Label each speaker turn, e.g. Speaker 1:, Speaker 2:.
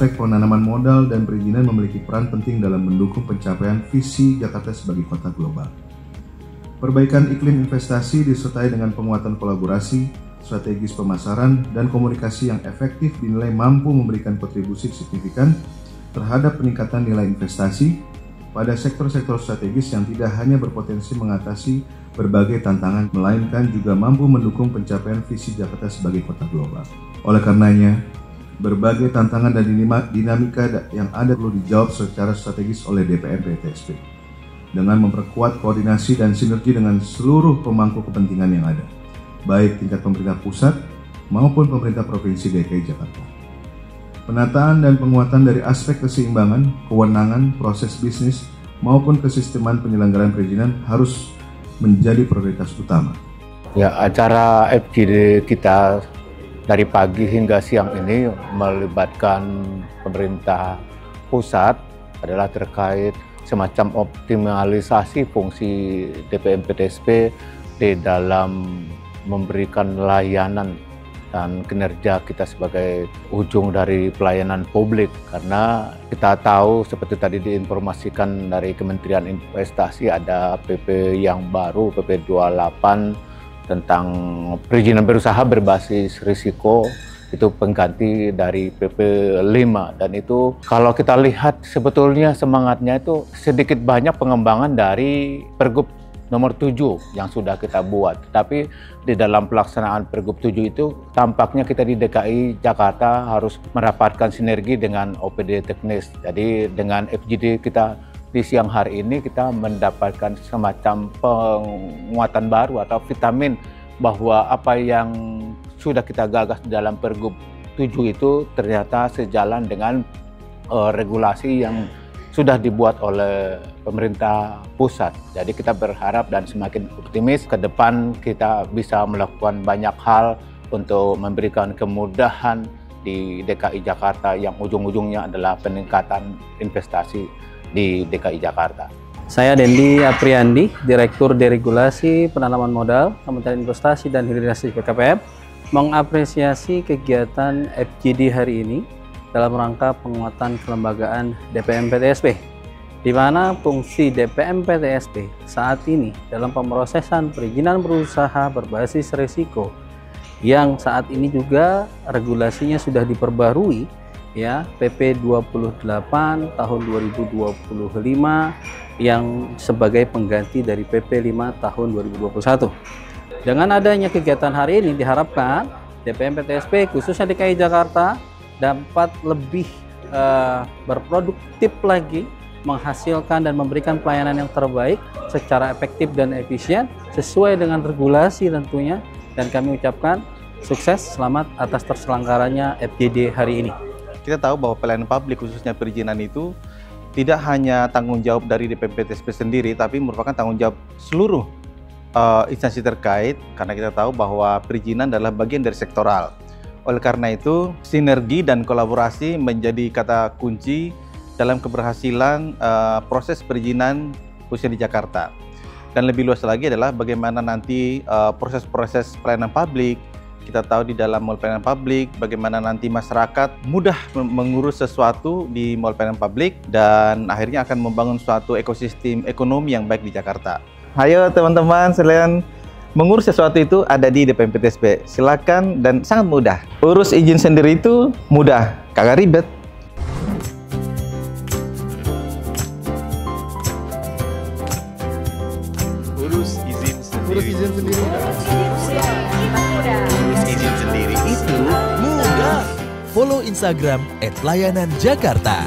Speaker 1: aspek penanaman modal dan perizinan memiliki peran penting dalam mendukung pencapaian visi Jakarta sebagai kota global. Perbaikan iklim investasi disertai dengan penguatan kolaborasi, strategis pemasaran, dan komunikasi yang efektif dinilai mampu memberikan kontribusi signifikan terhadap peningkatan nilai investasi pada sektor-sektor strategis yang tidak hanya berpotensi mengatasi berbagai tantangan, melainkan juga mampu mendukung pencapaian visi Jakarta sebagai kota global. Oleh karenanya, berbagai tantangan dan dinamika yang ada perlu dijawab secara strategis oleh DPM PTSP dengan memperkuat koordinasi dan sinergi dengan seluruh pemangku kepentingan yang ada, baik tingkat pemerintah pusat maupun pemerintah Provinsi DKI Jakarta. Penataan dan penguatan dari aspek keseimbangan, kewenangan, proses bisnis, maupun kesisteman penyelenggaraan perizinan harus menjadi prioritas utama.
Speaker 2: Ya, acara FGD kita dari pagi hingga siang ini melibatkan pemerintah pusat adalah terkait semacam optimalisasi fungsi DPM PTSP di dalam memberikan layanan dan kinerja kita sebagai ujung dari pelayanan publik, karena kita tahu seperti tadi diinformasikan dari Kementerian Investasi ada PP yang baru, PP 28 tentang perizinan berusaha berbasis risiko, itu pengganti dari PP 5, dan itu kalau kita lihat sebetulnya semangatnya itu sedikit banyak pengembangan dari Pergub nomor 7 yang sudah kita buat. Tapi di dalam pelaksanaan Pergub 7 itu tampaknya kita di DKI Jakarta harus merapatkan sinergi dengan OPD teknis. Jadi dengan FGD kita di siang hari ini kita mendapatkan semacam penguatan baru atau vitamin bahwa apa yang sudah kita gagas di dalam Pergub 7 itu ternyata sejalan dengan regulasi yang sudah dibuat oleh pemerintah pusat. Jadi kita berharap dan semakin optimis ke depan kita bisa melakukan banyak hal untuk memberikan kemudahan di DKI Jakarta yang ujung-ujungnya adalah peningkatan investasi di DKI Jakarta.
Speaker 3: Saya Dendi Apriandi, Direktur Deregulasi Penanaman Modal Kementerian Investasi dan Hilirisasi BKPM, mengapresiasi kegiatan FGD hari ini dalam rangka penguatan kelembagaan DPM PTSP, di mana fungsi DPM PTSP saat ini dalam pemrosesan perizinan berusaha berbasis risiko yang saat ini juga regulasinya sudah diperbarui, ya, PP 28 tahun 2025 yang sebagai pengganti dari PP 5 tahun 2021. Dengan adanya kegiatan hari ini diharapkan DPM PTSP khususnya DKI Jakarta dapat lebih berproduktif lagi, menghasilkan dan memberikan pelayanan yang terbaik secara efektif dan efisien sesuai dengan regulasi tentunya, dan kami ucapkan sukses, selamat atas terselenggaranya FGD hari ini.
Speaker 4: Kita tahu bahwa pelayanan publik khususnya perizinan itu tidak hanya tanggung jawab dari DPM PTSP sendiri, tapi merupakan tanggung jawab seluruh instansi terkait, karena kita tahu bahwa perizinan adalah bagian dari sektoral. Oleh karena itu, sinergi dan kolaborasi menjadi kata kunci dalam keberhasilan proses perizinan khususnya di Jakarta. Dan lebih luas lagi adalah bagaimana nanti proses-proses pelayanan publik. Kita tahu di dalam mall pelayanan publik, bagaimana nanti masyarakat mudah mengurus sesuatu di mall pelayanan publik dan akhirnya akan membangun suatu ekosistem ekonomi yang baik di Jakarta. Ayo teman-teman sekalian, mengurus sesuatu itu ada di DPM PTSP. Silakan dan sangat mudah. Urus izin sendiri itu mudah, kagak ribet.
Speaker 5: Urus izin sendiri.
Speaker 6: Urus izin sendiri.
Speaker 5: Urus izin sendiri itu mudah.
Speaker 6: Follow Instagram @layananjakarta.